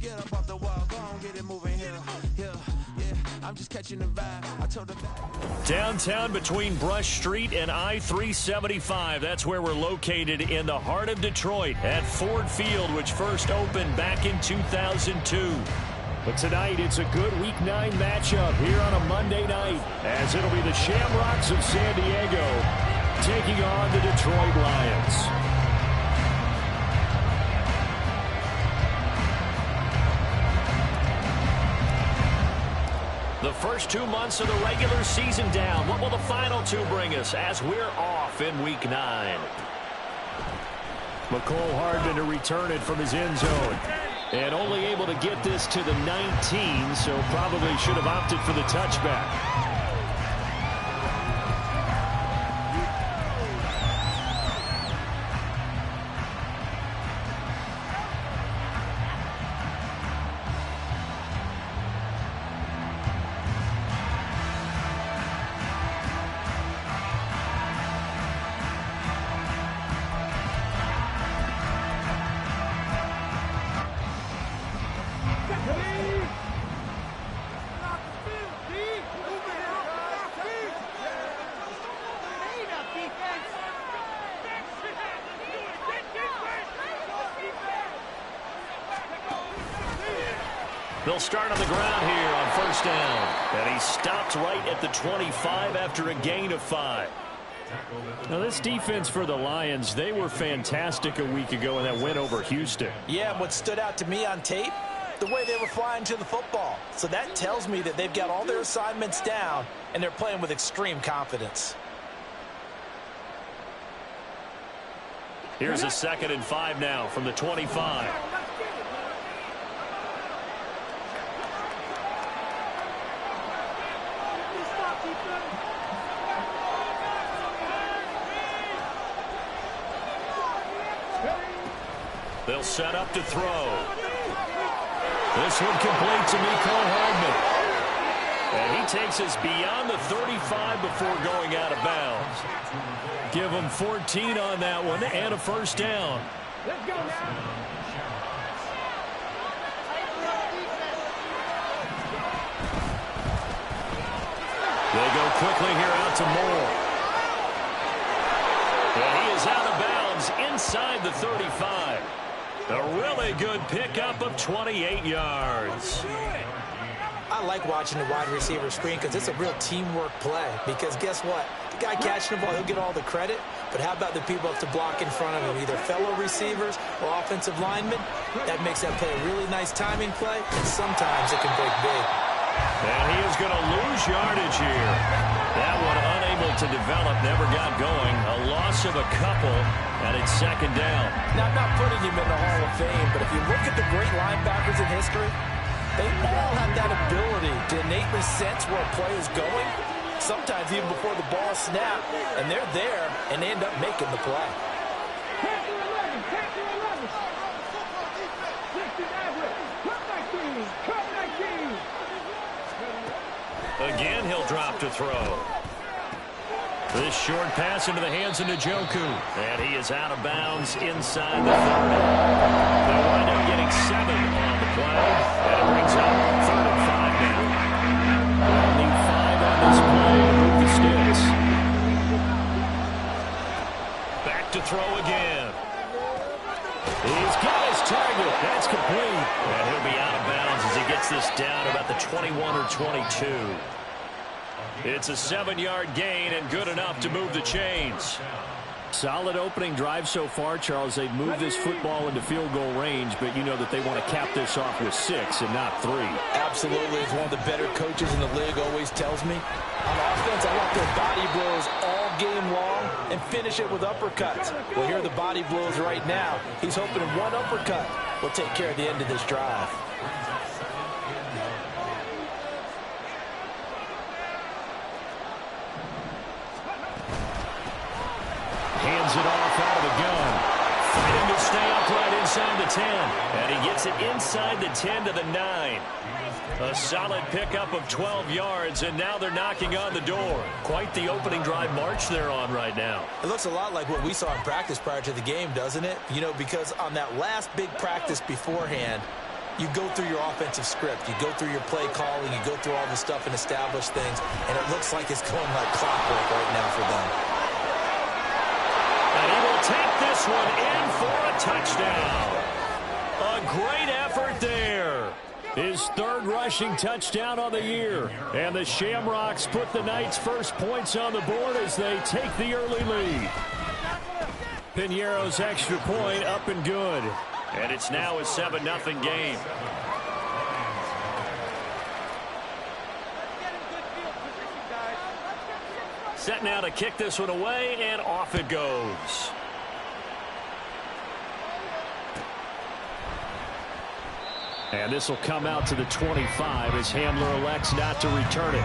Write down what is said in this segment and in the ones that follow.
Get up off the wall, go on, get it moving here. Yeah, I'm just catching the vibe. I told them. Downtown between Brush Street and I-375. That's where we're located in the heart of Detroit at Ford Field, which first opened back in 2002. But tonight, it's a good Week 9 matchup here on a Monday night, as it'll be the Shamrocks of San Diego taking on the Detroit Lions. The first 2 months of the regular season down. What will the final 2 bring us as we're off in Week 9? McCole Hardman to return it from his end zone. And only able to get this to the 19, so probably should have opted for the touchback. They'll start on the ground here on first down. And he stopped right at the 25 after a gain of 5. Now, this defense for the Lions, they were fantastic a week ago in that win over Houston. Yeah, and what stood out to me on tape, the way they were flying to the football. So that tells me that they've got all their assignments down, and they're playing with extreme confidence. Here's a 2nd and 5 now from the 25. They'll set up to throw. This one complete to Mecole Hardman. And he takes us beyond the 35 before going out of bounds. Give him 14 on that one and a first down. Let's go now. They go quickly here out to Moore. And he is out of bounds inside the 35. A really good pickup of 28 yards. I like watching the wide receiver screen because it's a real teamwork play. Because guess what? The guy catching the ball, he'll get all the credit. But how about the people up to block in front of him, either fellow receivers or offensive linemen? That makes that play a really nice timing play, and sometimes it can break big. And he is going to lose yardage here. That one unable to develop, never got going. A loss of a couple, and it's 2nd down. Now, I'm not putting him in the Hall of Fame, but if you look at the great linebackers in history, they all have that ability to innately sense where a play is going, sometimes even before the ball snaps, and they're there, and they end up making the play. Again, he'll drop to throw. This short pass into the hands of Njoku. And he is out of bounds inside the 30. They'll wind up getting 7 on the play. And it brings up 3rd and 5 now. They'll need 5 on this play to move the sticks. Back to throw again. He's got his target. That's complete. And he'll be out of bounds as he gets this down about the 21 or 22. It's a 7-yard gain and good enough to move the chains. Solid opening drive so far, Charles. They've moved this football into field goal range, but you know that they want to cap this off with 6 and not 3. Absolutely. As one of the better coaches in the league always tells me, on offense, I want their body blows all game long and finish it with uppercuts. Well, here are the body blows right now. He's hoping one uppercut will take care of the end of this drive. Hands it off out of the gun. Fighting to stay upright inside the 10. And he gets it inside the 10 to the 9. A solid pickup of 12 yards, and now they're knocking on the door. Quite the opening drive march they're on right now. It looks a lot like what we saw in practice prior to the game, doesn't it? You know, because on that last big practice beforehand, you go through your offensive script. You go through your play calling. You go through all the stuff and establish things. And it looks like it's going like clockwork right now for them. And he will take this one in for a touchdown. A great effort there. His third rushing touchdown on the year. And the Shamrocks put the Knights' first points on the board as they take the early lead. Piñeiro's extra point up and good. And it's now a 7-0 game. Set now to kick this one away, and off it goes. And this will come out to the 25 as Hamler elects not to return it.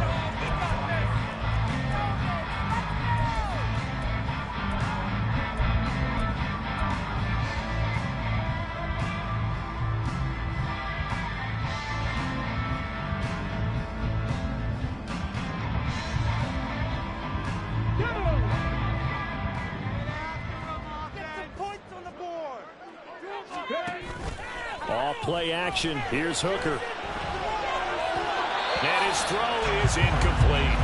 Play action. Here's Hooker. And his throw is incomplete.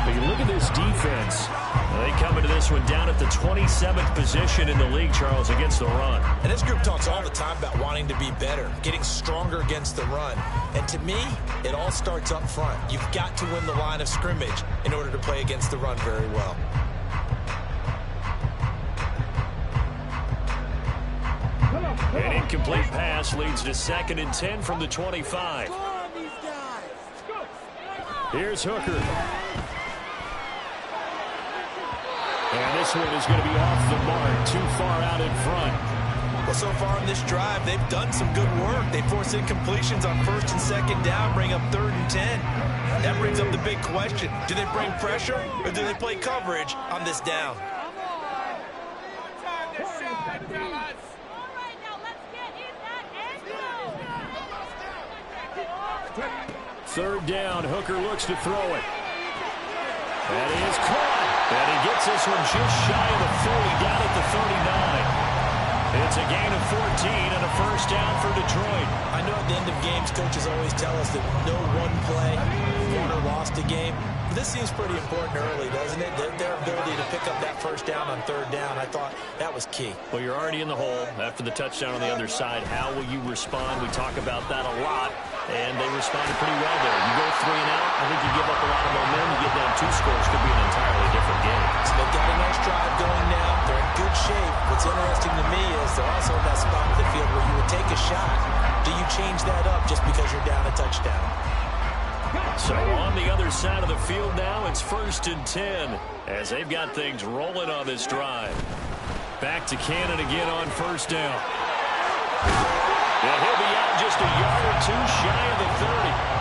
But you look at this defense. They come into this one down at the 27th position in the league, Charles, against the run. And this group talks all the time about wanting to be better, getting stronger against the run. And to me, it all starts up front. You've got to win the line of scrimmage in order to play against the run very well. An incomplete pass leads to 2nd and 10 from the 25. Here's Hooker. And this one is going to be off the mark, too far out in front. Well, so far on this drive, they've done some good work. They force incompletions on 1st and 2nd down, bring up 3rd and 10. That brings up the big question. Do they bring pressure or do they play coverage on this down? Third down, Hooker looks to throw it. And he is caught. And he gets this one just shy of the 40, down at the 39. It's a gain of 14 and a first down for Detroit. I know at the end of games, coaches always tell us that no one play won or lost a game. But this seems pretty important early, doesn't it? Their ability to pick up that first down on 3rd down, I thought that was key. Well, you're already in the hole after the touchdown on the other side. How will you respond? We talk about that a lot. And they responded pretty well there. You go 3 and out, I think you give up a lot of momentum. You get down 2 scores, could be an entirely different game. So they've got a nice drive going now. They're in good shape. What's interesting to me is they're also in that spot of the field where you would take a shot. Do you change that up just because you're down a touchdown? So on the other side of the field now, it's 1st and 10 as they've got things rolling on this drive. Back to Cannon again on 1st down. And he'll be out just a yard or 2 shy of the 30.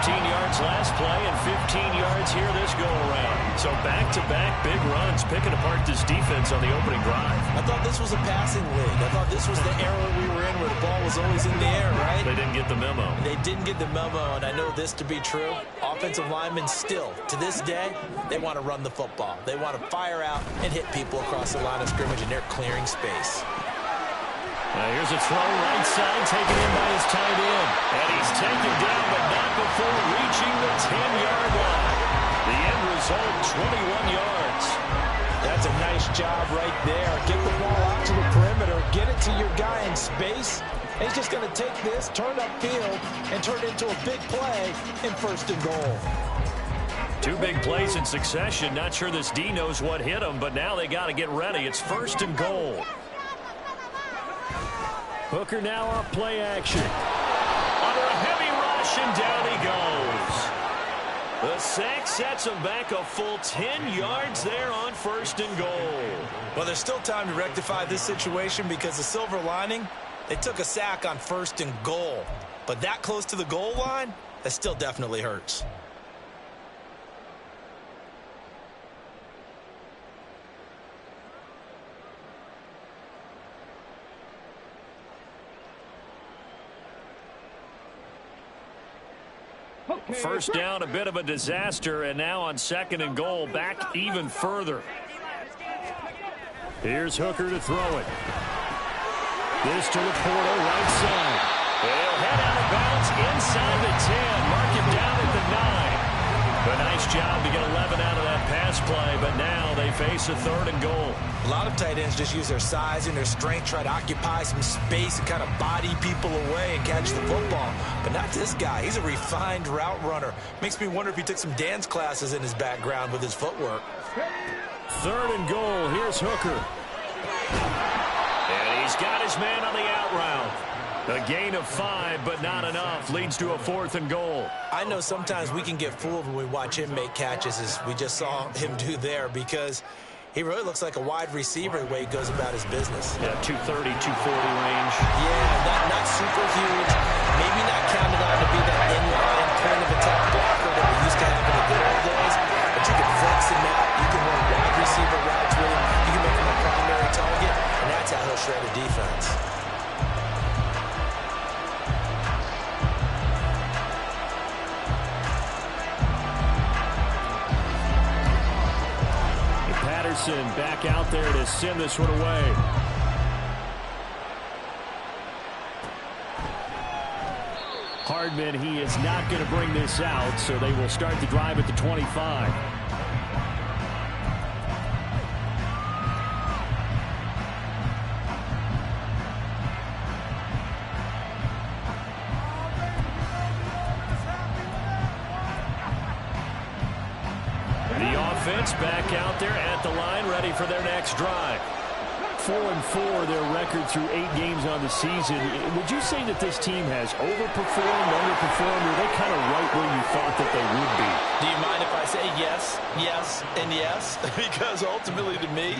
15 yards last play and 15 yards here this go-around. So back-to-back big runs picking apart this defense on the opening drive. I thought this was a passing league. I thought this was the era we were in where the ball was always in the air, right? They didn't get the memo. They didn't get the memo, and I know this to be true. Offensive linemen still, to this day, they want to run the football. They want to fire out and hit people across the line of scrimmage, and they're clearing space. Here's a throw right side, taken in by his tight end. And he's taken down, but not before reaching the 10-yard line. The end result, 21 yards. That's a nice job right there. Get the ball out to the perimeter, get it to your guy in space. He's just going to take this, turn upfield, and turn it into a big play in 1st and goal. 2 big plays in succession. Not sure this D knows what hit him, but now they got to get ready. It's 1st and goal. Hooker now off play action. Under a heavy rush, and down he goes. The sack sets him back a full 10 yards there on 1st and goal. Well, there's still time to rectify this situation because the silver lining, they took a sack on 1st and goal. But that close to the goal line, that still definitely hurts. First down, a bit of a disaster, and now on 2nd and goal, back even further. Here's Hooker to throw it. This to Laporta, right side. They'll face a 3rd and goal. A lot of tight ends just use their size and their strength, try to occupy some space and kind of body people away and catch the football. But not this guy. He's a refined route runner. Makes me wonder if he took some dance classes in his background with his footwork. 3rd and goal. Here's Hooker. And he's got his man on the out route. A gain of 5, but not enough. Leads to a 4th and goal. I know sometimes we can get fooled when we watch him make catches, as we just saw him do there, because he really looks like a wide receiver the way he goes about his business. Yeah, 230, 240 range. Yeah, not super huge. Maybe not counted on to be that inline point of attack blocker that we used to have in the good old days, but you can flex him out. You can run wide receiver routes with him. You can make him a primary target, and that's how he'll shred a defense. Back out there to send this one away. Hardman, he is not going to bring this out, so they will start the drive at the 25. Back out there at the line, ready for their next drive. 4-4, their record through 8 games on the season. Would you say that this team has overperformed, underperformed, or are they kind of right where you thought that they would be? Do you mind if I say yes, yes, and yes? Because ultimately to me,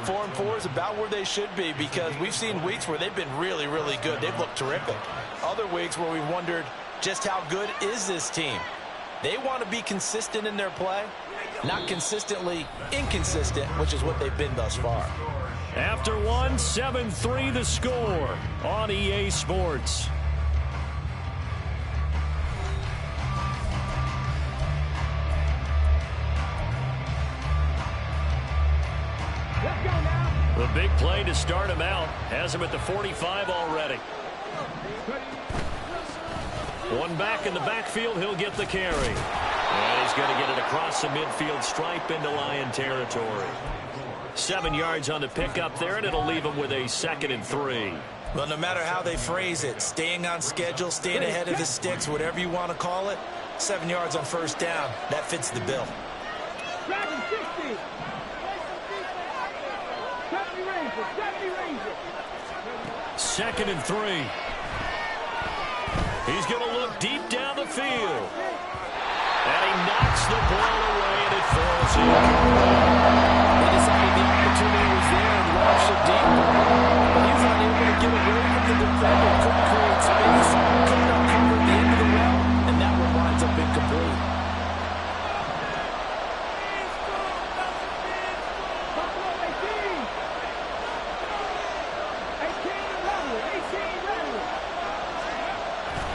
4-4 is about where they should be, because we've seen weeks where they've been really, really good. They've looked terrific. Other weeks where we wondered just how good is this team. They want to be consistent in their play. Not consistently inconsistent, which is what they've been thus far. After 1, 7-3 the score on EA Sports. The big play to start him out. Has him at the 45 already. One back in the backfield. He'll get the carry. And he's going to get it across the midfield stripe into Lion territory. 7 yards on the pickup there, and it'll leave him with a 2nd and 3. Well, no matter how they phrase it, staying on schedule, staying ahead of the sticks, whatever you want to call it, 7 yards on 1st down, that fits the bill. 2nd and 3. He's going to look deep down the field. And he knocks the ball away, and it falls in. They decided the opportunity was there and launched it deep. But he's not able to get away from the defender. Couldn't create space. Couldn't uncover the end of the route. And that one winds up incomplete.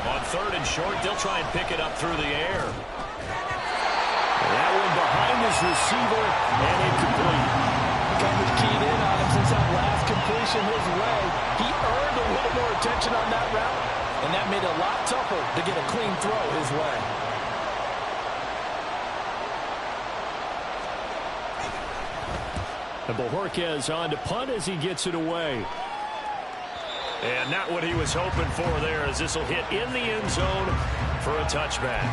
On 3rd and short, they'll try and pick it up through the air. That one behind his receiver, and incomplete. Kind of keyed in on him since that last completion his way. He earned a little more attention on that route, and that made it a lot tougher to get a clean throw his way. And Bojorquez on to punt as he gets it away. And not what he was hoping for there, as this will hit in the end zone for a touchback.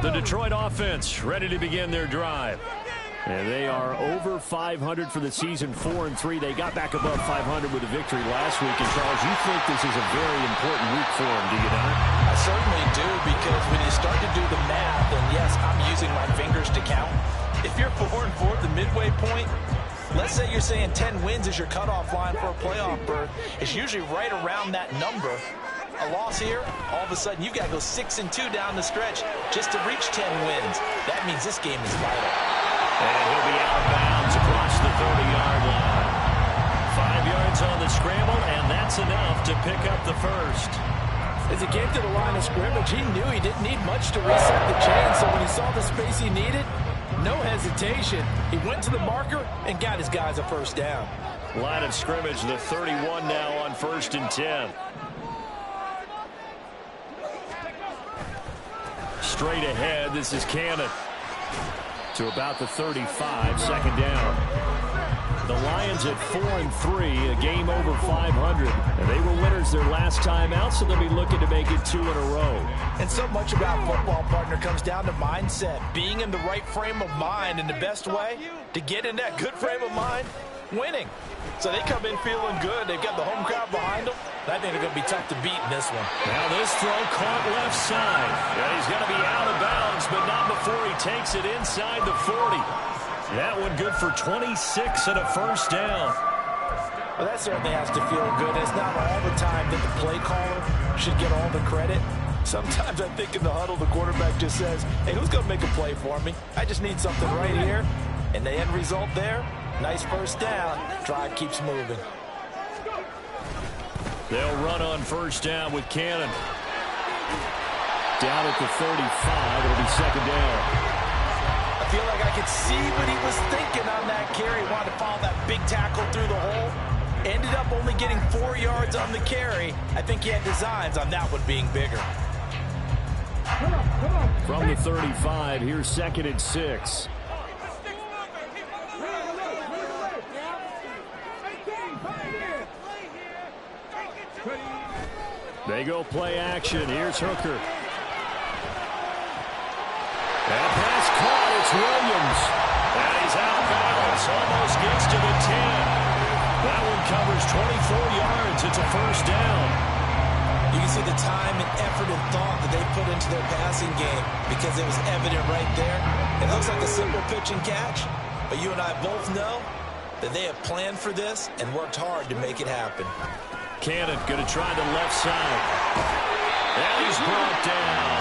The Detroit offense ready to begin their drive. And they are over 500 for the season, 4-3. They got back above 500 with a victory last week. And, Charles, you think this is a very important week for them, do you not? I certainly do, because when you start to do the math, and yes, I'm using my fingers to count. If you're 4-4 at the midway point, let's say you're saying 10 wins is your cutoff line for a playoff berth. It's usually right around that number. A loss here, all of a sudden you've got to go 6-2 down the stretch just to reach 10 wins. That means this game is vital. And he'll be out of bounds across the 30-yard line. that's enough to pick up the first. As he came to the line of scrimmage, he knew he didn't need much to reset the chain, so when he saw the space he needed, no hesitation. He went to the marker and got his guys a first down. Line of scrimmage, the 31 now on 1st and 10. Straight ahead, this is Cannon. To about the 35, second down. The Lions at 4-3, a game over 500. And they were winners their last time out, so they'll be looking to make it 2 in a row. And so much about football, partner, comes down to mindset. Being in the right frame of mind, and the best way to get in that good frame of mind, winning. So they come in feeling good. They've got the home crowd behind them. I think they're going to be tough to beat in this one. Now this throw caught left side. And he's going to be out of bounds, but not before he takes it inside the 40. That one good for 26 and a first down. Well, that certainly has to feel good. It's not all the time that the play caller should get all the credit. Sometimes I think in the huddle, the quarterback just says, hey, who's going to make a play for me? I just need something right here. And the end result there, nice first down. Drive keeps moving. They'll run on first down with Cannon. Down at the 35, it'll be second down. I feel like I could see what he was thinking on that carry. He wanted to follow that big tackle through the hole. Ended up only getting 4 yards on the carry. I think he had designs on that one being bigger. From the 35, here's 2nd and 6. They go play action. Here's Hooker. That pass caught. It's Williams. And he's out of bounds. Almost gets to the 10. That one covers 24 yards. It's a first down. You can see the time and effort and thought that they put into their passing game because it was evident right there. It looks like a simple pitch and catch, but you and I both know that they have planned for this and worked hard to make it happen. Cannon going to try the left side. And he's brought down.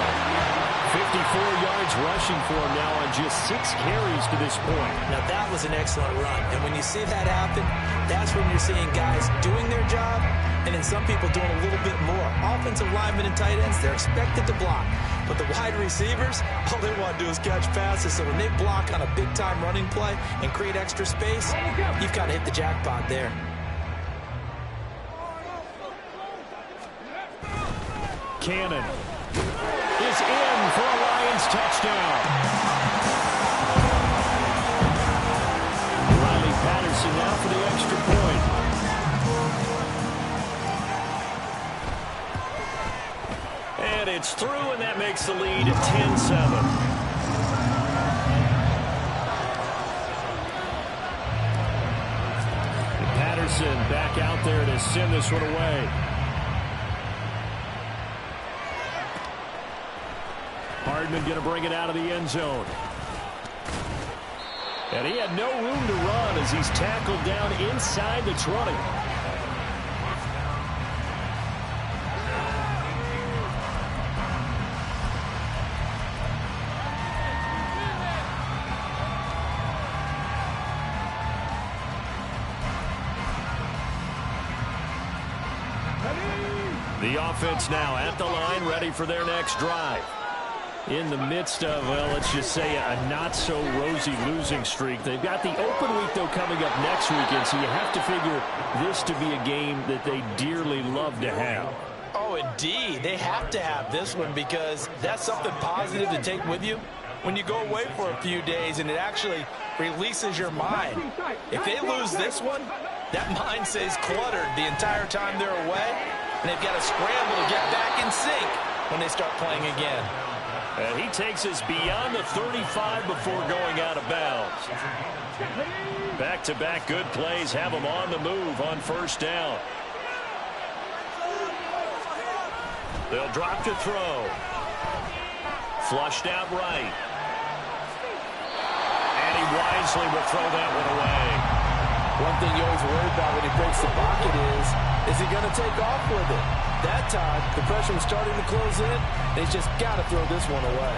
54 yards rushing for him now on just 6 carries to this point. Now that was an excellent run. And when you see that happen, that's when you're seeing guys doing their job and then some people doing a little bit more. Offensive linemen and tight ends, they're expected to block. But the wide receivers, all they want to do is catch passes. So when they block on a big-time running play and create extra space, you've got to hit the jackpot there. Cannon is in for a Lions touchdown. Riley Patterson now for the extra point. And it's through, and that makes the lead 10-7. Patterson back out there to send this one away. Hardman going to bring it out of the end zone. And he had no room to run as he's tackled down inside the 20. The offense now at the line, ready for their next drive. In the midst of, well, let's just say a not-so-rosy losing streak. They've got the open week, though, coming up next weekend, so you have to figure this to be a game that they dearly love to have. Oh, indeed. They have to have this one because that's something positive to take with you when you go away for a few days, and it actually releases your mind. If they lose this one, that mind stays cluttered the entire time they're away, and they've got to scramble to get back in sync when they start playing again. And he takes us beyond the 35 before going out of bounds. Back-to-back good plays have him on the move on first down. They'll drop to throw. Flushed out right. And he wisely will throw that one away. One thing you always worry about when he breaks the pocket is he going to take off with it? That time, the pressure was starting to close in, and he's just got to throw this one away.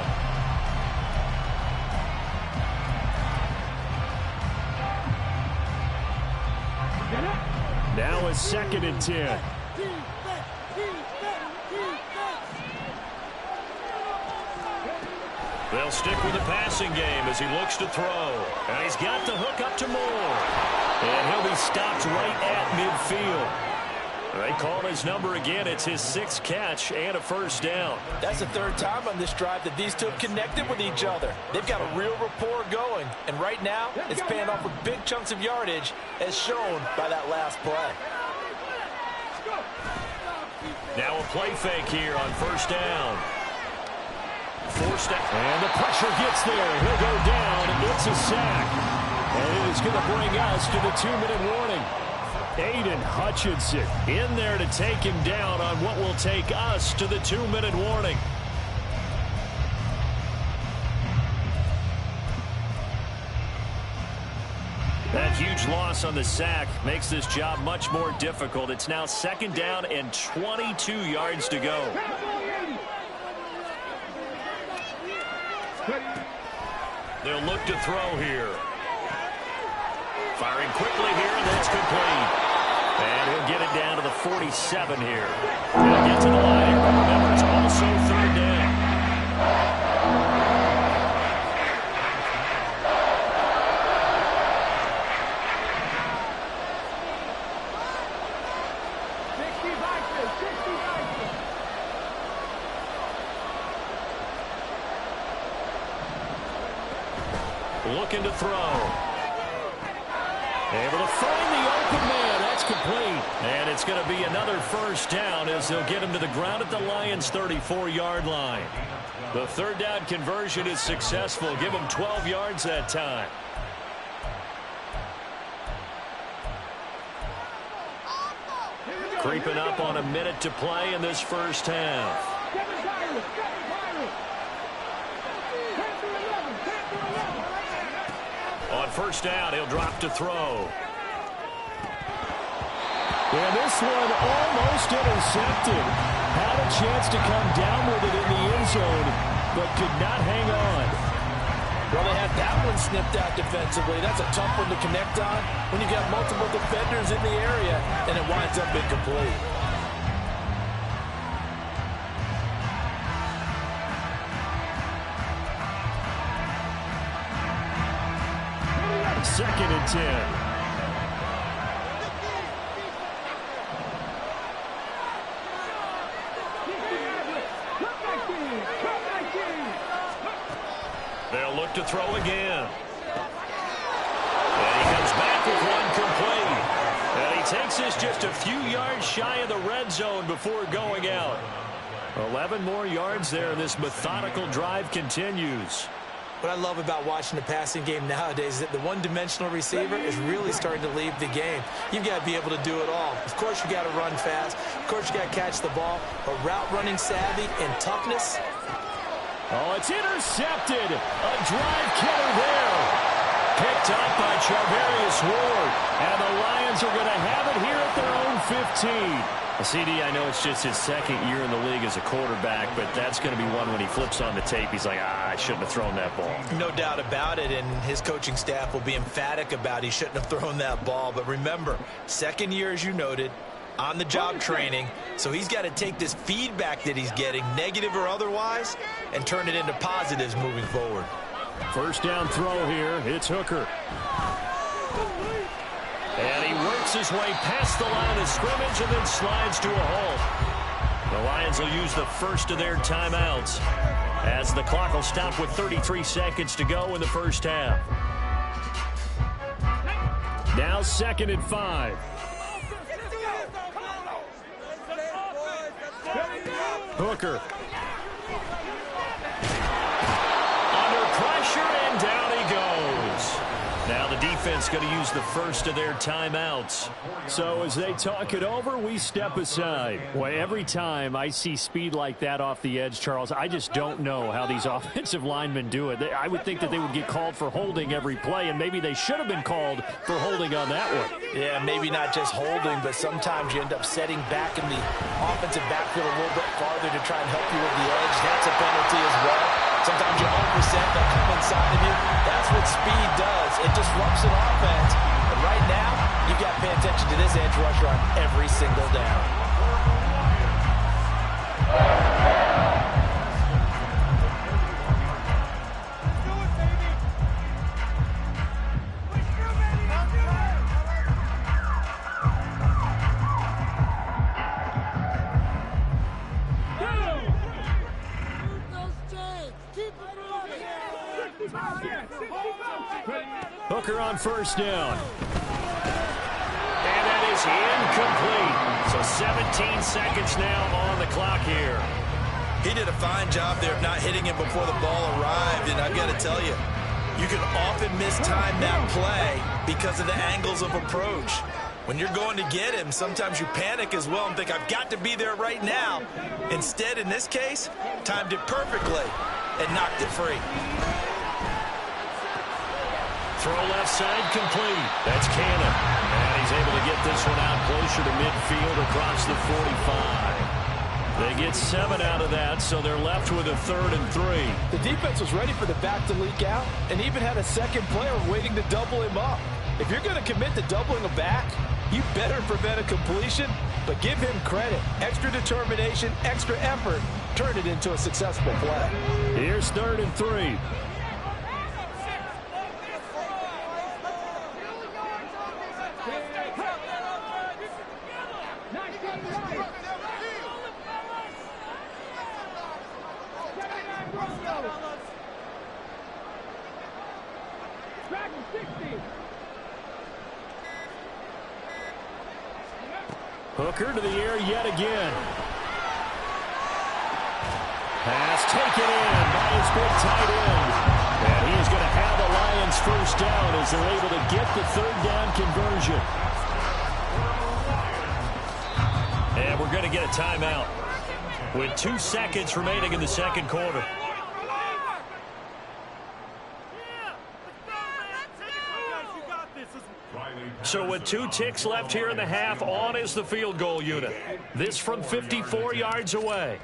Now it's 2nd and 10. They'll stick with the passing game as he looks to throw. And he's got the hook up to Moore. And he'll be stopped right at midfield. They call his number again. It's his 6th catch and a first down. That's the 3rd time on this drive that these two have connected with each other. They've got a real rapport going. And right now, it's paying off with big chunks of yardage, as shown by that last play. Now a play fake here on first down. Forced out. And the pressure gets there. He'll go down. It's a sack. And it is going to bring us to the 2-minute warning. Aiden Hutchinson in there to take him down on what will take us to the 2-minute warning. That huge loss on the sack makes this job much more difficult. It's now 2nd down and 22 yards to go. They'll look to throw here. Firing quickly here, and that's complete. And he'll get it down to the 47 here. He'll get to the line here, but remember, it's also 3rd down. Looking to throw. Able to find the open man. That's complete. And it's going to be another first down as they'll get him to the ground at the Lions' 34-yard line. The 3rd down conversion is successful. Give him 12 yards that time. Creeping up on a minute to play in this first half. On first down, he'll drop to throw. And this one almost intercepted. Had a chance to come down with it in the end zone, but could not hang on. Well, they had that one snipped out defensively. That's a tough one to connect on when you got multiple defenders in the area, and it winds up incomplete. Second and 10. They'll look to throw again. And he comes back with one complete. And he takes this just a few yards shy of the red zone before going out. 11 more yards there, and this methodical drive continues. What I love about watching the passing game nowadays is that the one-dimensional receiver is really starting to leave the game. You've got to be able to do it all. Of course, you got to run fast. Of course, you got to catch the ball. But route running savvy and toughness. Oh, it's intercepted. A drive killer there. Picked up by Charvarius Ward. And the Lions are going to have it here at their own 15. CD, I know it's just his 2nd year in the league as a quarterback, but that's going to be one when he flips on the tape. He's like, I shouldn't have thrown that ball. No doubt about it, and his coaching staff will be emphatic about he shouldn't have thrown that ball. But remember, 2nd year, as you noted, on-the-job training, so he's got to take this feedback that he's getting, negative or otherwise, and turn it into positives moving forward. First down throw here. It's Hooker. And he works his way past the line of scrimmage and then slides to a halt. The Lions will use the first of their timeouts as the clock will stop with 33 seconds to go in the first half. Now 2nd and 5. Hooker. Under pressure, and down he goes. Now the defense going to use the first of their timeouts. So as they talk it over, we step aside. Boy, every time I see speed like that off the edge, Charles, I just don't know how these offensive linemen do it. I would think that they would get called for holding every play, and maybe they should have been called for holding on that one. Yeah, maybe not just holding, but sometimes you end up setting back in the offensive backfield a little bit farther to try and help you with the edge. That's a penalty as well. Sometimes you overset, they'll come inside of you. That's what speed does. It disrupts an offense. And right now, you've got to pay attention to this edge rusher on every single down. Hooker on first down. And that is incomplete. So 17 seconds now on the clock here. He did a fine job there of not hitting him before the ball arrived, and I've got to tell you, you can often mistime that play because of the angles of approach. When you're going to get him, sometimes you panic as well and think, I've got to be there right now. Instead, in this case, timed it perfectly and knocked it free. Throw left side complete. That's Cannon. And he's able to get this one out closer to midfield across the 45. They get 7 out of that, so they're left with a 3rd and 3. The defense was ready for the back to leak out and even had a second player waiting to double him up. If you're going to commit to doubling a back, you better prevent a completion, but give him credit. Extra determination, extra effort, turn it into a successful play. Here's 3rd and 3. Hooker to the air yet again. Pass taken in by his big tight end. And he is going to have the Lions first down as they're able to get the 3rd down conversion. And we're going to get a timeout with 2 seconds remaining in the second quarter. So with 2 ticks left here in the half, on is the field goal unit. This from 54 yards away.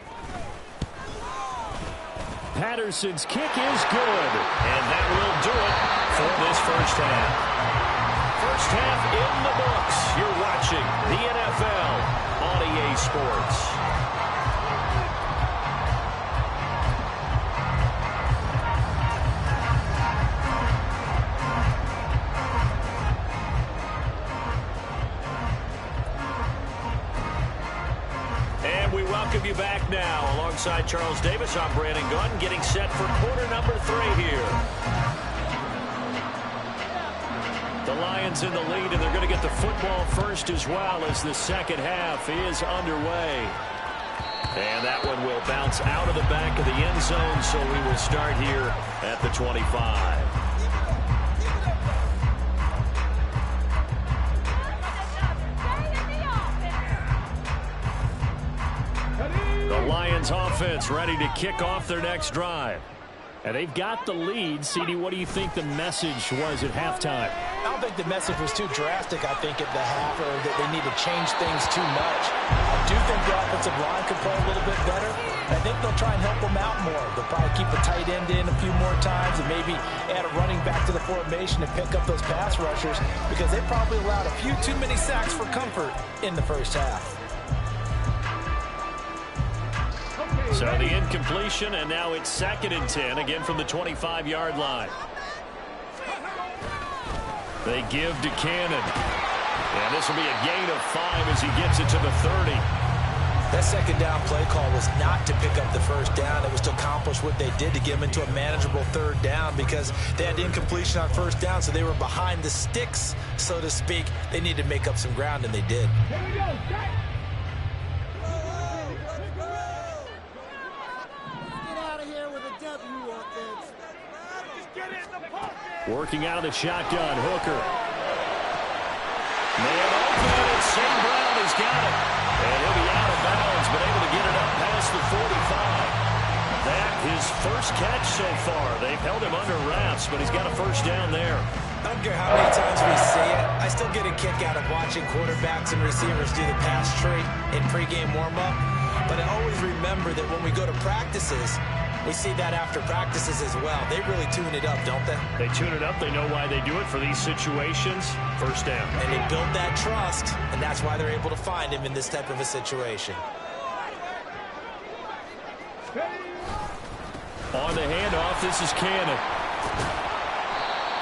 Patterson's kick is good. And that will do it for this first half. First half in the books. You're watching the NFL on EA Sports. Welcome you back now. Alongside Charles Davis, I'm Brandon Gunn, getting set for quarter number 3 here. The Lions in the lead, and they're going to get the football first as well as the second half is underway. And that one will bounce out of the back of the end zone, so we will start here at the 25. Lions offense ready to kick off their next drive. And they've got the lead. CD, what do you think the message was at halftime? I don't think the message was too drastic, I think, at the half, or that they need to change things too much. I do think the offensive line could play a little bit better. I think they'll try and help them out more. They'll probably keep a tight end in a few more times and maybe add a running back to the formation to pick up those pass rushers, because they probably allowed a few too many sacks for comfort in the first half. So the incompletion, and now it's 2nd and 10, again from the 25-yard line. They give to Cannon. And this will be a gain of 5 as he gets it to the 30. That second down play call was not to pick up the first down. It was to accomplish what they did, to get them into a manageable 3rd down, because they had incompletion on first down, so they were behind the sticks, so to speak. They needed to make up some ground, and they did. Here we go. Working out of the shotgun, Hooker. Man open, and St. Brown has got it. And he'll be out of bounds, but able to get it up past the 45. That his first catch so far. They've held him under wraps, but he's got a first down there. I don't care how many times we see it, I still get a kick out of watching quarterbacks and receivers do the pass tree in pregame warm-up. But I always remember that when we go to practices, we see that after practices as well. They really tune it up, don't they? They tune it up. They know why they do it for these situations. First down. And they build that trust, and that's why they're able to find him in this type of a situation. On the handoff, this is Cannon.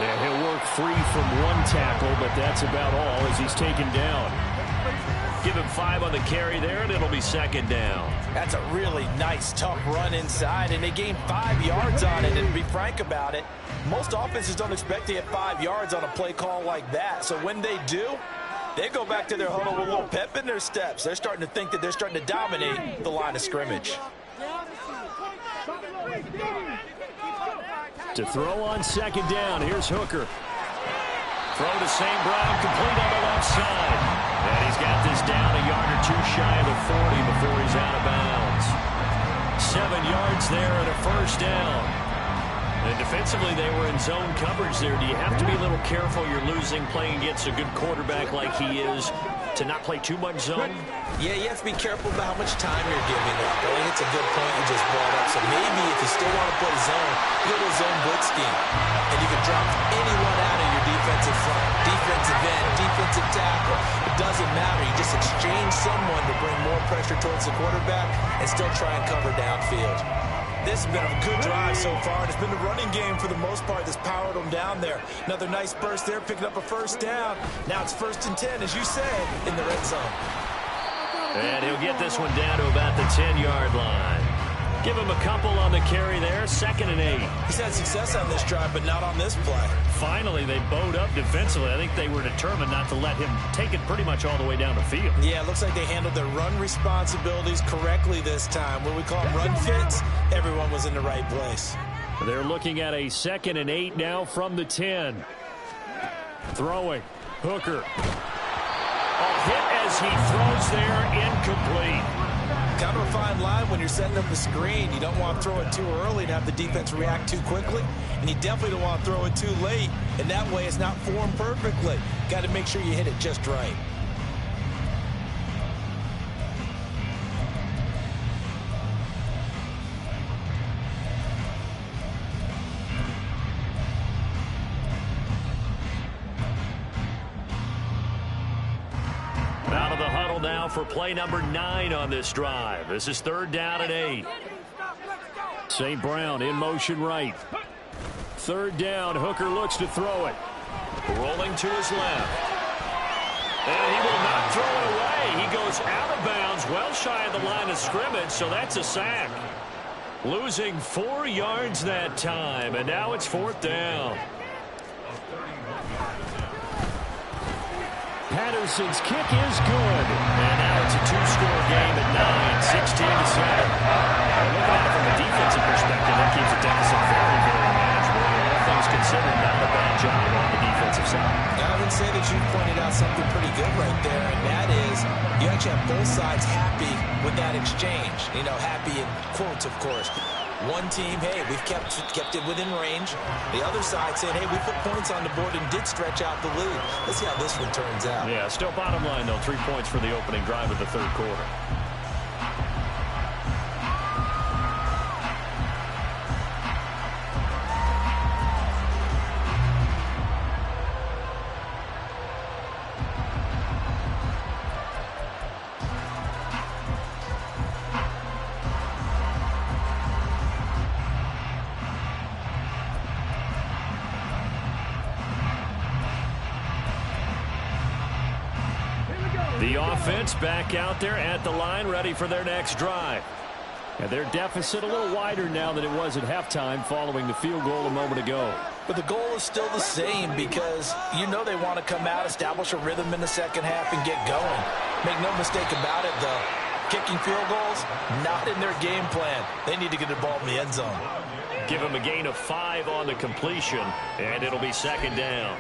And he'll work free from one tackle, but that's about all as he's taken down. Give him 5 on the carry there, and it'll be second down. That's a really nice, tough run inside, and they gained 5 yards on it. And to be frank about it, most offenses don't expect to get 5 yards on a play call like that. So when they do, they go back to their huddle with a little pep in their steps. They're starting to think that they're starting to dominate the line of scrimmage. To throw on second down, here's Hooker. Throw to St. Brown, complete on the left side. And he's got this down a yard or 2 shy of the 40 before he's out of bounds. 7 yards there and a first down. And defensively, they were in zone coverage there. Do you have to be a little careful? You're losing playing against a good quarterback like he is to not play too much zone? Yeah, you have to be careful about how much time you're giving up. I think it's a good point you just brought up. So maybe if you still want to play zone, go to a zone blitz scheme. And you can drop anyone out of your defensive front, defensive end, defensive tackle. It doesn't matter. You just exchange someone to bring more pressure towards the quarterback and still try and cover downfield. This has been a good drive so far. It's been the running game for the most part that's powered them down there. Another nice burst there, picking up a first down. Now it's 1st and 10, as you said, in the red zone. And he'll get this one down to about the 10-yard line. Give him a couple on the carry there, 2nd and 8. He's had success on this drive, but not on this play. Finally, they bowed up defensively. I think they were determined not to let him take it pretty much all the way down the field. Yeah, it looks like they handled their run responsibilities correctly this time. What we call run fits, everyone was in the right place. They're looking at a 2nd and 8 now from the 10. Throwing. Hooker. A hit as he throws there, incomplete. Kind of a fine line when you're setting up the screen. You don't want to throw it too early and have the defense react too quickly. And you definitely don't want to throw it too late. And that way it's not formed perfectly. Got to make sure you hit it just right. Out of the huddle now for play number 9 on this drive. This is 3rd down and 8. St. Brown in motion right. 3rd down, Hooker looks to throw it. Rolling to his left. And he will not throw it away. He goes out of bounds, well shy of the line of scrimmage, so that's a sack. Losing 4 yards that time, and now it's 4th down. Patterson's kick is good. And now it's a 2-score game at 9, 16-7. Looking at it from a defensive perspective, that keeps the deficit very, very manageable. All things considered, not a bad job on the defensive side. I would say that you pointed out something pretty good right there, and that is you actually have both sides happy with that exchange. You know, happy in quotes, of course. One team, hey, we've kept it within range. The other side saying, hey, we put points on the board and did stretch out the lead. Let's see how this one turns out. Yeah, still bottom line, though, 3 points for the opening drive of the 3rd quarter. The offense back out there at the line, ready for their next drive. And their deficit a little wider now than it was at halftime following the field goal a moment ago. But the goal is still the same because you know they want to come out, establish a rhythm in the second half, and get going. Make no mistake about it, though. Kicking field goals, not in their game plan. They need to get the ball in the end zone. Give them a gain of 5 on the completion, and it'll be 2nd down.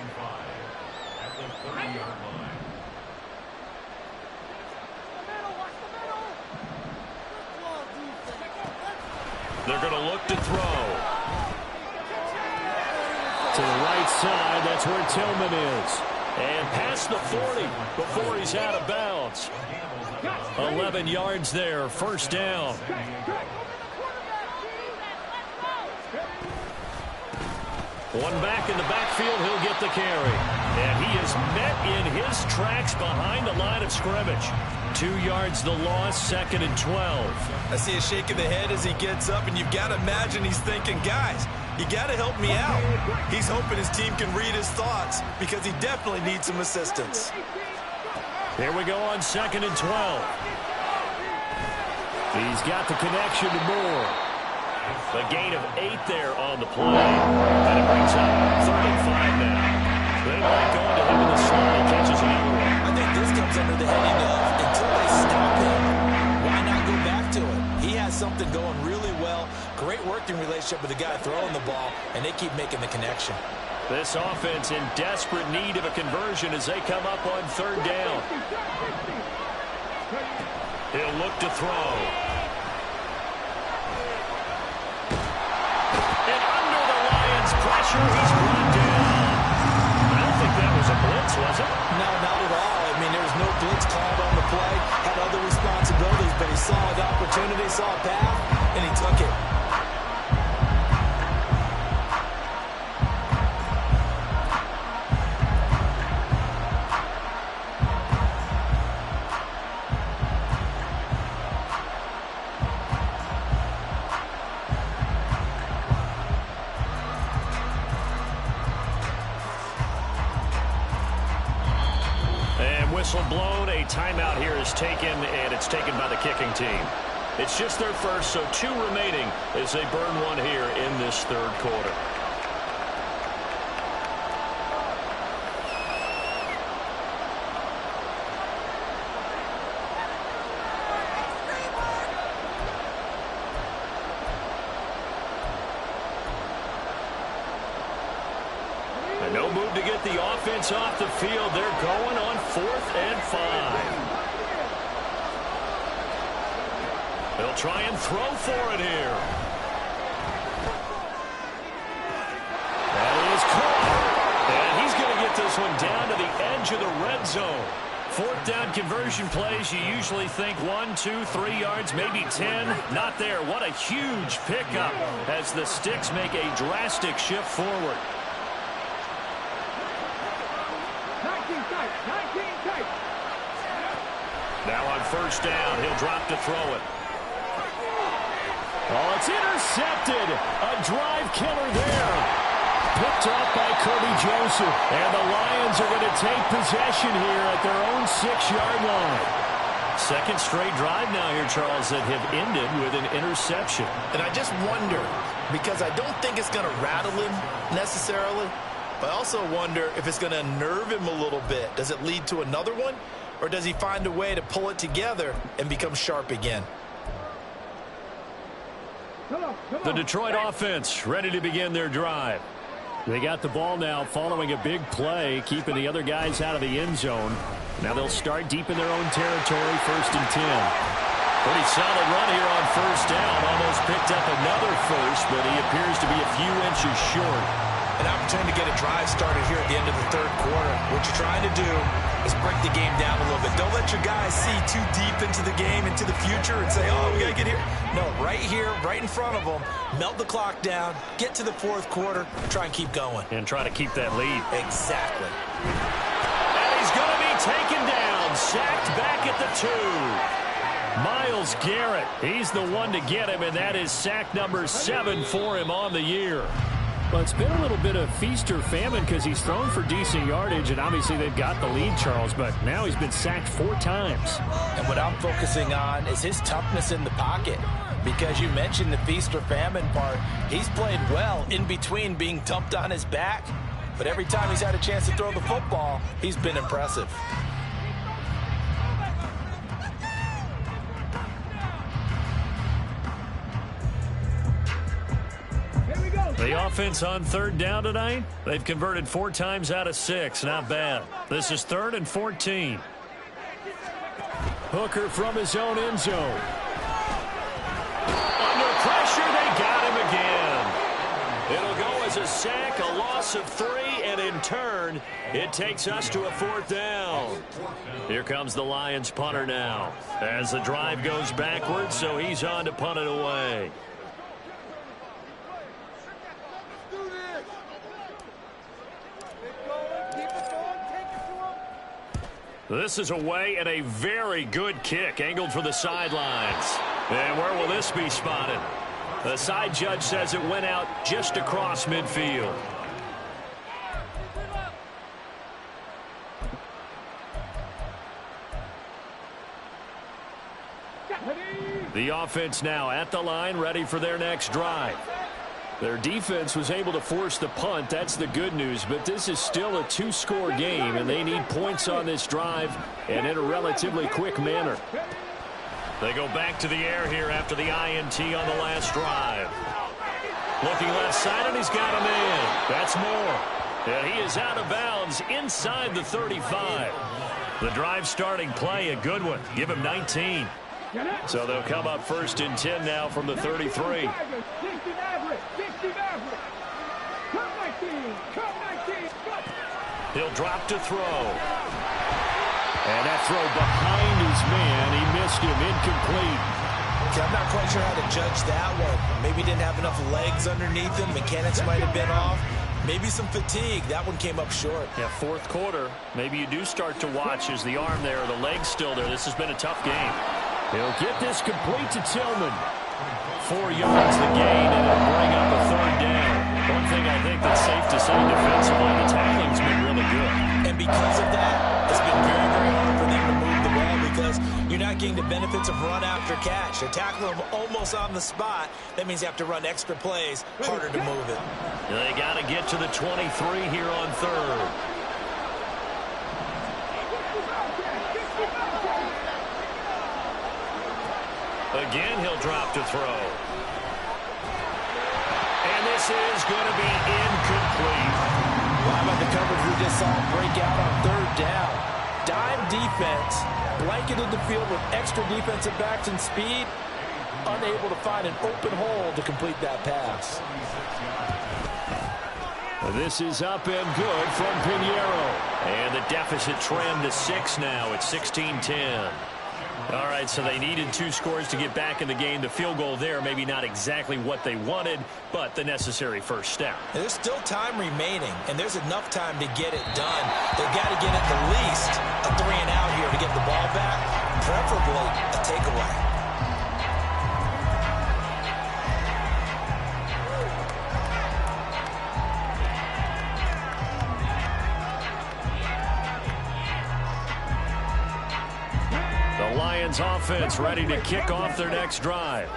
They're going to look to throw. To the right side, that's where Tillman is. And past the 40 before he's out of bounds. 11 yards there, 1st down. One back in the backfield, he'll get the carry. And he is met in his tracks behind the line of scrimmage. 2 yards the loss, 2nd and 12. I see a shake of the head as he gets up, and you've got to imagine he's thinking, guys, you got to help me out. He's hoping his team can read his thoughts because he definitely needs some assistance. Here we go on 2nd and 12. He's got the connection to Moore. A gain of 8 there on the play. And it brings up 3rd and 5 now. They like going to him in the slot. He catches another one. I think this comes under the heading of until they stop him, why not go back to it? He has something going really well. Great working relationship with the guy throwing the ball, and they keep making the connection. This offense in desperate need of a conversion as they come up on 3rd down. He'll look to throw. And under the Lions' pressure, he's brought down. I don't think that was a blitz, was it? No, not at all. I mean, there was no blitz called on the play. Had other responsibilities, but he saw an opportunity, saw a path, and he took it. Whistle blown. A timeout here is taken, and it's taken by the kicking team. It's just their first, so 2 remaining as they burn one here in this 3rd quarter. No move to get the offense off the field. They're going on 4th and 5. They'll try and throw for it here. That is caught. And he's going to get this one down to the edge of the red zone. 4th down conversion plays, you usually think 1, 2, 3 yards, maybe 10. Not there. What a huge pickup as the Sticks make a drastic shift forward. Now on 1st down, he'll drop to throw it. Oh, it's intercepted. A drive killer there. Picked up by Kirby Joseph. And the Lions are going to take possession here at their own 6-yard line. 2nd straight drive now here, Charles, that have ended with an interception. And I just wonder, because I don't think it's going to rattle him necessarily, but I also wonder if it's going to unnerve him a little bit. Does it lead to another one? Or does he find a way to pull it together and become sharp again? The Detroit offense ready to begin their drive. They got the ball now following a big play, keeping the other guys out of the end zone. Now they'll start deep in their own territory, 1st and 10. Pretty solid run here on 1st down. Almost picked up another first, but he appears to be a few inches short. An opportunity to get a drive started here at the end of the 3rd quarter. What you're trying to do is break the game down a little bit. Don't let your guys see too deep into the game, into the future, and say, oh, we got to get here. No, right here, right in front of them, melt the clock down, get to the 4th quarter, try and keep going. And try to keep that lead. Exactly. And he's going to be taken down, sacked back at the 2. Myles Garrett, he's the one to get him, and that is sack number 7 for him on the year. Well, it's been a little bit of feast or famine because he's thrown for decent yardage, and obviously they've got the lead, Charles, but now he's been sacked 4 times. And what I'm focusing on is his toughness in the pocket, because you mentioned the feast or famine part. He's played well in between being dumped on his back, but every time he's had a chance to throw the football, he's been impressive. The offense on 3rd down tonight, they've converted 4 times out of 6. Not bad. This is 3rd and 14. Hooker from his own end zone. Under pressure, they got him again. It'll go as a sack, a loss of 3, and in turn, it takes us to a 4th down. Here comes the Lions punter now. As the drive goes backwards, so he's on to punt it away. This is away and a very good kick, angled for the sidelines. And where will this be spotted? The side judge says it went out just across midfield. The offense now at the line, ready for their next drive. Their defense was able to force the punt. That's the good news. But this is still a two-score game, and they need points on this drive and in a relatively quick manner. They go back to the air here after the INT on the last drive. Looking left side, and he's got a man. That's Moore. And he is out of bounds inside the 35. The drive starting play, a good one. Give him 19. So they'll come up 1st and 10 now from the 33. He'll drop to throw. And that throw behind his man. He missed him, incomplete. Okay, I'm not quite sure how to judge that one. Maybe he didn't have enough legs underneath him. Mechanics might have been off. Maybe some fatigue. That one came up short. Yeah, 4th quarter. Maybe you do start to watch as the arm there, the leg's still there. This has been a tough game. He'll get this complete to Tillman. 4 yards the gain, and it'll bring up a 3rd down. One thing I think that's safe to say defensively, the tackling's been really good. And because of that, it's been very, very hard for them to move the ball because you're not getting the benefits of run after catch. They're tackling them almost on the spot. That means you have to run extra plays, harder to move it. They got to get to the 23 here on 3rd. Again, he'll drop to throw. And this is going to be incomplete. Well, how about the coverage we just saw break out on 3rd down? Dime defense, blanketed the field with extra defensive backs and speed, unable to find an open hole to complete that pass. This is up and good from Pinheiro. And the deficit trimmed to 6 now at 16-10. All right, so they needed 2 scores to get back in the game. The field goal there, maybe not exactly what they wanted, but the necessary first step. And there's still time remaining, and there's enough time to get it done. They've got to get at the least a 3 and out here to get the ball back, preferably a takeaway. Lions offense ready to kick off their next drive.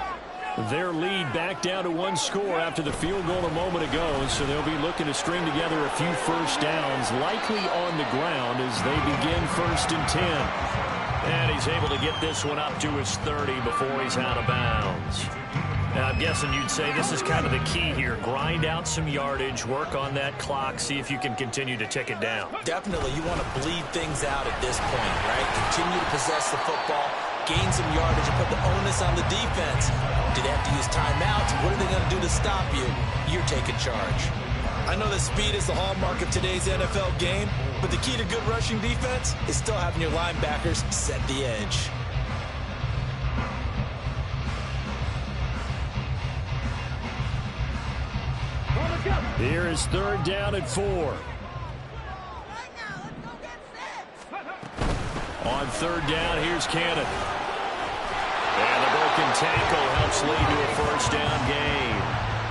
Their lead back down to 1 score after the field goal a moment ago, so they'll be looking to string together a few first downs, likely on the ground as they begin 1st and 10. And he's able to get this one up to his 30 before he's out of bounds. Now, I'm guessing you'd say this is kind of the key here. Grind out some yardage, work on that clock, see if you can continue to tick it down. Definitely, you want to bleed things out at this point, right? Continue to possess the football, gain some yardage, and put the onus on the defense. Do they have to use timeouts? What are they going to do to stop you? You're taking charge. I know that speed is the hallmark of today's NFL game, but the key to good rushing defense is still having your linebackers set the edge. Here is 3rd down and 4. On 3rd down, here's Cannon. And the broken tackle helps lead to a first down gain.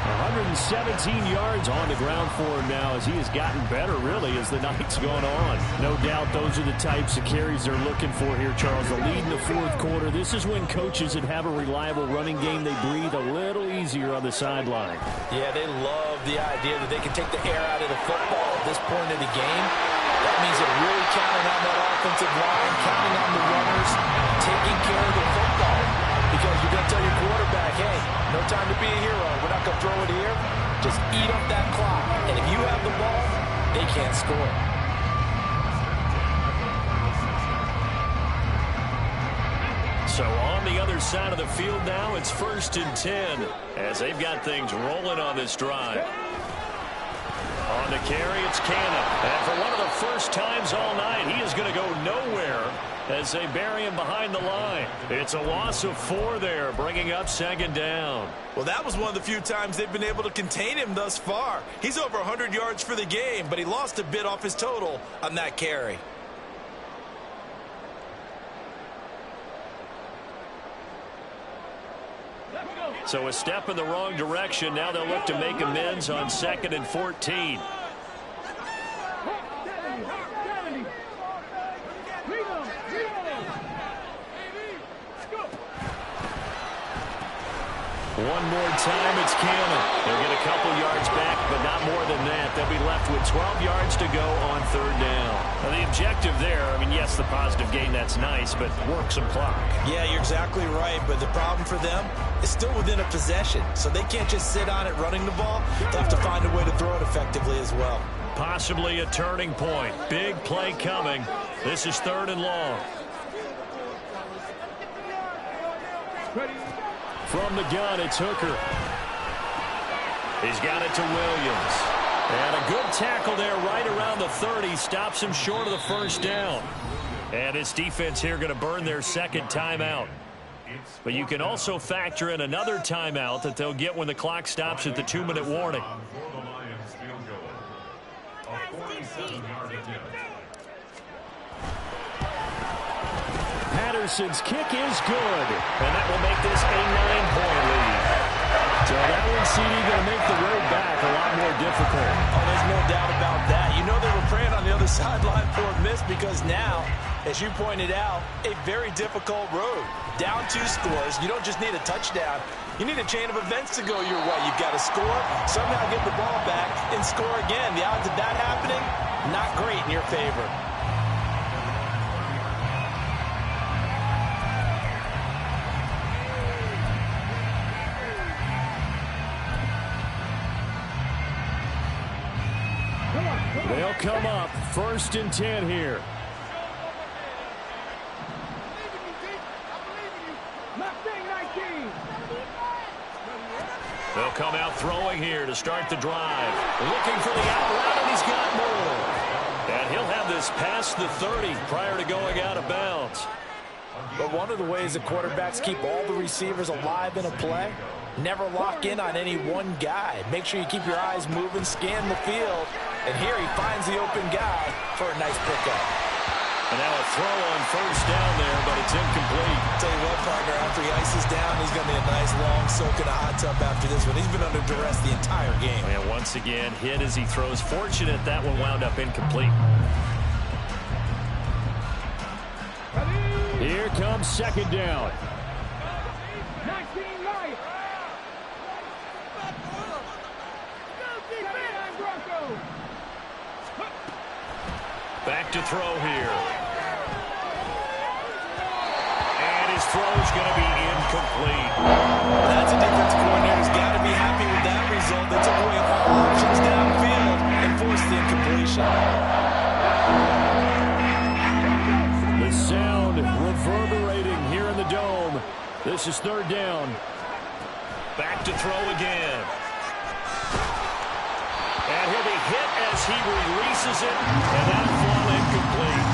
117 yards on the ground for him now as he has gotten better, really, as the night's gone on. No doubt those are the types of carries they're looking for here, Charles. The lead in the 4th quarter. This is when coaches that have a reliable running game, they breathe a little easier on the sideline. Yeah, they love the idea that they can take the air out of the football at this point of the game. That means they're really counting on that offensive line, counting on the runners, taking care of the football. Because you're going to tell your quarterback, hey, no time to be a hero. We're not going to throw it here. Just eat up that clock. And if you have the ball, they can't score. So on the other side of the field now, it's 1st and 10 as they've got things rolling on this drive. On the carry, it's Cannon. And for one of the first times all night, he is going to go nowhere as they bury him behind the line. It's a loss of 4 there, bringing up 2nd down. Well, that was one of the few times they've been able to contain him thus far. He's over 100 yards for the game, but he lost a bit off his total on that carry. So a step in the wrong direction. Now they'll look to make amends on 2nd and 14. One more time, it's Cannon. They'll get a couple yards back, but not more than that. They'll be left with 12 yards to go on third down. Now, the objective there, I mean, yes, the positive gain, that's nice, but work some clock. Yeah, you're exactly right, but the problem for them is still within a possession, so they can't just sit on it running the ball. They'll have to find a way to throw it effectively as well. Possibly a turning point. Big play coming. This is third and long. From the gun, it's Hooker. He's got it to Williams. And a good tackle there right around the 30. Stops him short of the first down. And this defense here going to burn their second timeout. But you can also factor in another timeout that they'll get when the clock stops at the 2-minute warning. Patterson's kick is good, and that will make this a 9-point lead. So that one, CD, going to make the road back a lot more difficult. Oh, there's no doubt about that. You know they were praying on the other sideline for a miss because now, as you pointed out, a very difficult road. Down 2 scores. You don't just need a touchdown. You need a chain of events to go your way. You've got to score, somehow get the ball back, and score again. The odds of that happening, not great in your favor. They'll come up 1st and 10 here. They'll come out throwing here to start the drive. Looking for the out route, and he's got more. And he'll have this past the 30 prior to going out of bounds. But one of the ways that quarterbacks keep all the receivers alive in a play, never lock in on any one guy. Make sure you keep your eyes moving, scan the field. And here he finds the open guy for a nice pickup. And now a throw on first down there, but it's incomplete. Tell you what, partner, after he ices down, he's going to be a nice long soak in a hot tub after this one. He's been under duress the entire game. And once again, hit as he throws. Fortunate that one wound up incomplete. Here comes second down. Back to throw here. And his throw's going to be incomplete. That's a defensive coordinator who's got to be happy with that result. They took away all options downfield and forced the incompletion. The sound reverberating here in the dome. This is third down. Back to throw again. And he'll be hit as he releases it, and that'll fall incomplete.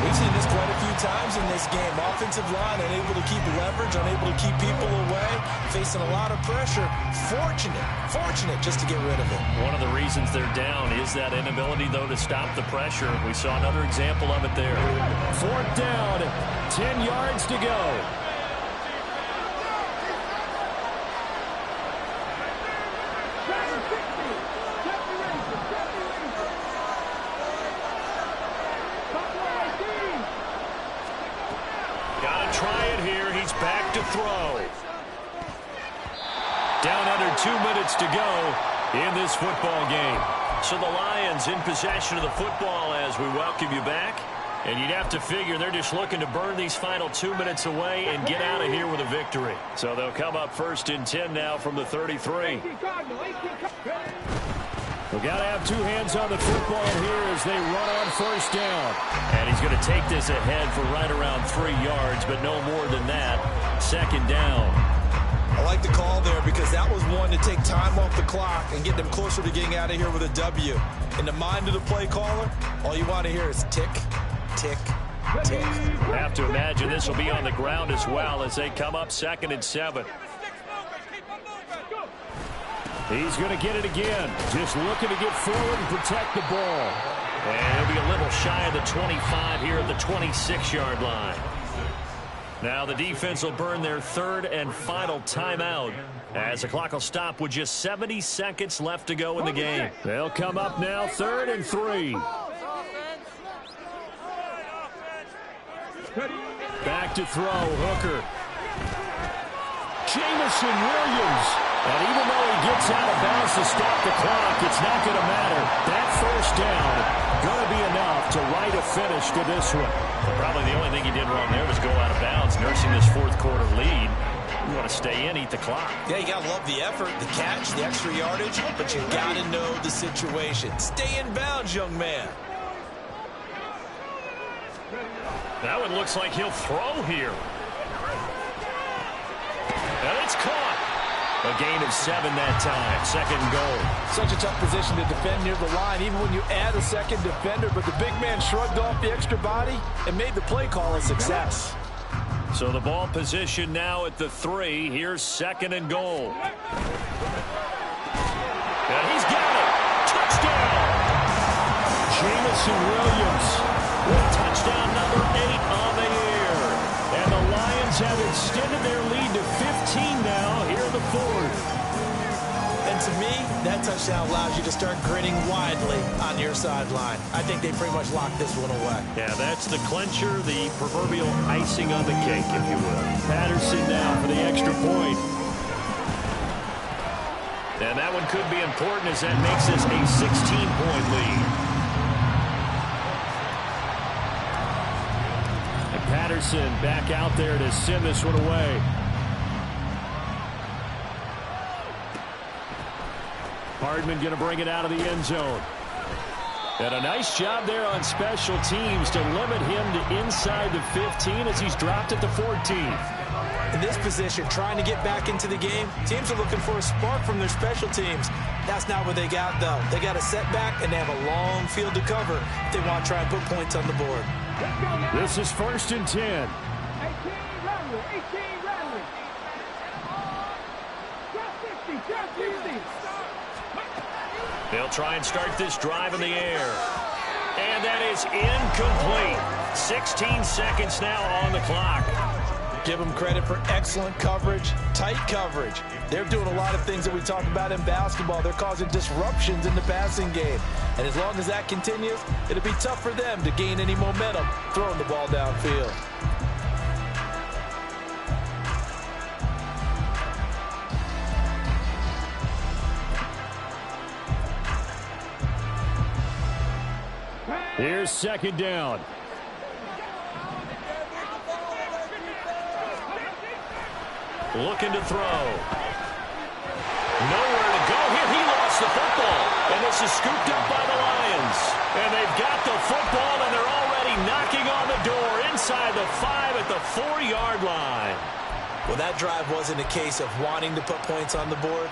We've seen this quite a few times in this game. Offensive line unable to keep leverage, unable to keep people away, facing a lot of pressure. Fortunate just to get rid of it. One of the reasons they're down is that inability, though, to stop the pressure. We saw another example of it there. 4th down, 10 yards to go. Back to throw. Down under 2 minutes to go in this football game. So the Lions in possession of the football as we welcome you back. And you'd have to figure they're just looking to burn these final 2 minutes away and get out of here with a victory. So they'll come up 1st and 10 now from the 33. We've got to have 2 hands on the football here as they run on first down. And he's going to take this ahead for right around 3 yards, but no more than that. Second down. I like the call there because that was one to take time off the clock and get them closer to getting out of here with a W. In the mind of the play caller, all you want to hear is tick, tick, tick. I have to imagine this will be on the ground as well as they come up 2nd and 7. He's going to get it again. Just looking to get forward and protect the ball. And he'll be a little shy of the 25 here at the 26-yard line. Now the defense will burn their 3rd and final timeout as the clock will stop with just 70 seconds left to go in the game. They'll come up now 3rd and 3. Back to throw, Hooker. Jameson Williams. And even though he gets out of bounds to stop the clock, it's not going to matter. That first down going to be enough to write a finish to this one. Probably the only thing he did wrong there was go out of bounds, nursing this fourth quarter lead. You want to stay in, eat the clock. Yeah, you got to love the effort, the catch, the extra yardage, but you got to know the situation. Stay in bounds, young man. That one looks like he'll throw here. And it's caught. A gain of 7 that time. Second goal. Such a tough position to defend near the line, even when you add a second defender. But the big man shrugged off the extra body and made the play call a success. So the ball position now at the 3. Here's second and goal. And he's got it. Touchdown. Jameson Williams with touchdown number 8 on the year. And the Lions have extended their lead to 15 now here in the fourth. And to me, that touchdown allows you to start grinning widely on your sideline. I think they pretty much locked this one away. Yeah, that's the clincher, the proverbial icing on the cake, if you will. Patterson now for the extra point. And that one could be important as that makes this a 16-point lead. And Patterson back out there to send this one away. Hardman going to bring it out of the end zone. And a nice job there on special teams to limit him to inside the 15 as he's dropped at the 14. In this position, trying to get back into the game, teams are looking for a spark from their special teams. That's not what they got, though. They got a setback, and they have a long field to cover if they want to try and put points on the board. This is 1st and 10. 18 Rattler. Just 50. They'll try and start this drive in the air. And that is incomplete. 16 seconds now on the clock. Give them credit for excellent coverage, tight coverage. They're doing a lot of things that we talk about in basketball. They're causing disruptions in the passing game. And as long as that continues, it'll be tough for them to gain any momentum throwing the ball downfield. Here's second down. Looking to throw. Nowhere to go here. He lost the football. And this is scooped up by the Lions. And they've got the football, and they're already knocking on the door inside the 5 at the 4-yard line. Well, that drive wasn't a case of wanting to put points on the board.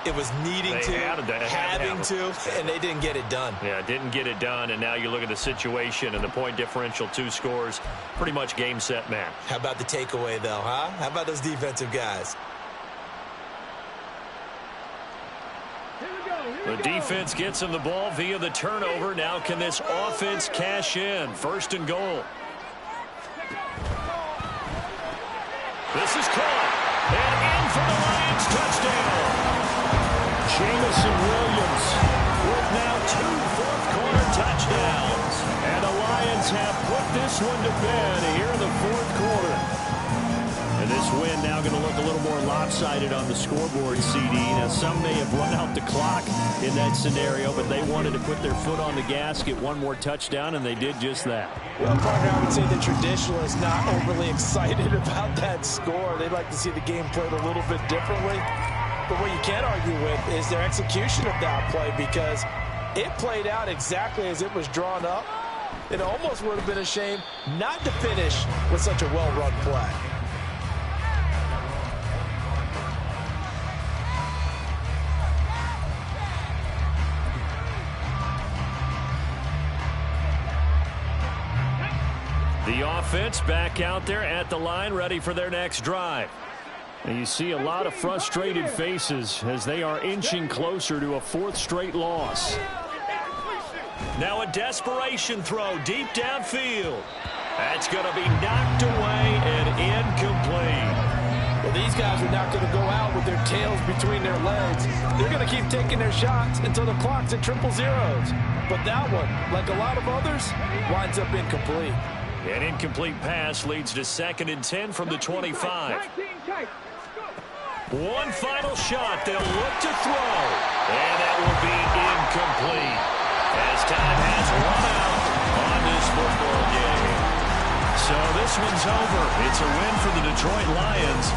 It was needing to, having to, and they didn't get it done. Yeah, didn't get it done, and now you look at the situation and the point differential, 2 scores, pretty much game, set, match. How about the takeaway, though, huh? How about those defensive guys? The defense gets him the ball via the turnover. Now can this offense cash in? 1st and goal. This is caught. And in for the Lions touchdown. Jameson Williams with now 2 fourth-quarter touchdowns. And the Lions have put this one to bed here in the 4th quarter. And this win now going to look a little more lopsided on the scoreboard, CD. Now, some may have run out the clock in that scenario, but they wanted to put their foot on the gas, get one more touchdown, and they did just that. Well, partner, I would say the traditionalists not overly excited about that score. They'd like to see the game played a little bit differently. But what you can't argue with is their execution of that play, because it played out exactly as it was drawn up. It almost would have been a shame not to finish with such a well-run play. The offense back out there at the line, ready for their next drive. And you see a lot of frustrated faces as they are inching closer to a 4th straight loss. Now a desperation throw deep downfield. That's going to be knocked away and incomplete. Well, these guys are not going to go out with their tails between their legs. They're going to keep taking their shots until the clock's at 000. But that one, like a lot of others, winds up incomplete. An incomplete pass leads to 2nd and 10 from the 25. One final shot. They'll look to throw. And that will be incomplete as time has run out on this football game. So this one's over. It's a win for the Detroit Lions.